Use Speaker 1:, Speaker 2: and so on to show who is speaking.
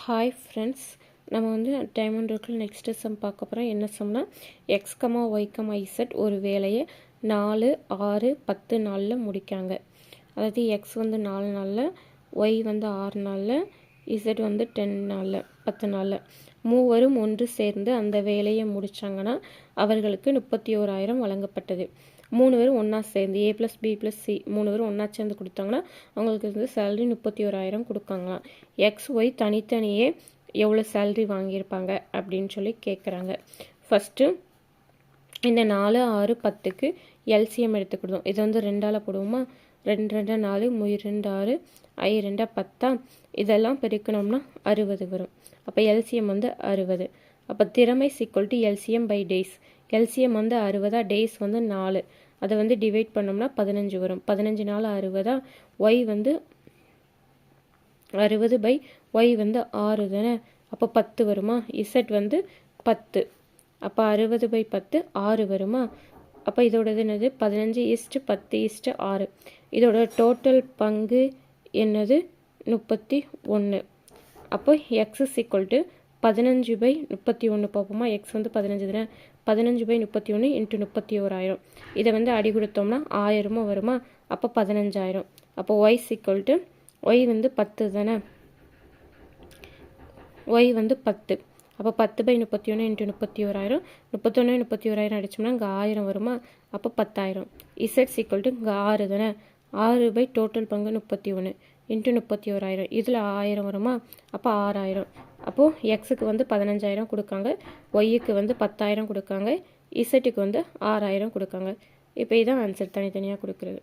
Speaker 1: Hi friends, நம்ம வந்து diamond ரோக்கில் next some பார்க்க போகிறோம். என்ன சம்னா X comma Y comma Z ஒரு வேலையை 4, 6, 10 நாளில் முடிக்காங்க. அதாவது எக்ஸ் வந்து 4 நாளில், ஒய் வந்து 6 நாளில், இசட் வந்து 10 நாளில் 10 நாளில் மூவரும் ஒன்று சேர்ந்து அந்த வேலையை முடித்தாங்கன்னா அவர்களுக்கு 31,000 வழங்கப்பட்டது. 3 பேரும் ஒன்றா சேர்ந்து ஏ ப்ளஸ் பி ப்ளஸ் சி 3 பேரும் ஒன்றா சேர்ந்து கொடுத்தாங்கன்னா அவங்களுக்கு வந்து சேலரி 31,000 கொடுக்காங்களாம். எக்ஸ் ஒய் தனித்தனியே எவ்வளோ சேலரி வாங்கியிருப்பாங்க அப்படின்னு சொல்லி கேட்குறாங்க. ஃபஸ்ட்டு இந்த 4, 6, 10க்கு எல்சிஎம் எடுத்துக்கிடுவோம். இது வந்து 2ஆல் போடுவோமா, 2 2 4 2 6 2 10 இதெல்லாம் பெருக்கணும்னா 60 வரும். அப்போ எல்சிஎம் வந்து 60. அப்போ திறமை equal to LCM by days. LCM வந்து 60, டேஸ் வந்து 4. அதை வந்து டிவைட் பண்ணோம்னா 15 வரும். 15 நாள் 60. ஒய் வந்து 60 பை ஒய் வந்து 6 தானே, அப்போ 10 வருமா. இசட் வந்து 10, அப்போ 60 பை 10 6 வருமா. அப்போ இதோடது என்னது 15:10:6. இதோட டோட்டல் பங்கு என்னது 31. அப்போ எக்ஸ் ஈக்குவல் டு 15/31 பார்ப்போமா. எக்ஸ் வந்து 15 தானே, 15/31 இன்ட்டு 31,000. இதை வந்து அடி கொடுத்தோம்னா 1000 வருமா. அப்போ 15,000. அப்போ ஒய் ஈக்குவல் டு ஒய் வந்து 10 தானே, ஒய் வந்து 10. அப்போ 10/31 இன்ட்டு 31,000. 31 அடிச்சோம்னா இங்கே 1000 வருமா. அப்போ 10,000. இசட் ஈக்குவல் டு இங்கே 6 தானே, 6 பை டோட்டல் பங்கு 31 இன்ட்டு 31,000. இதில் 1000 வருமா. அப்போ 6,000. அப்போது எக்ஸுக்கு வந்து 15,000 கொடுக்காங்க, ஒய்யுக்கு வந்து 10,000 கொடுக்காங்க, இசட்டுக்கு வந்து 6,000 கொடுக்காங்க. இப்போ இதான் ஆன்சர், தனித்தனியாக கொடுக்குறது.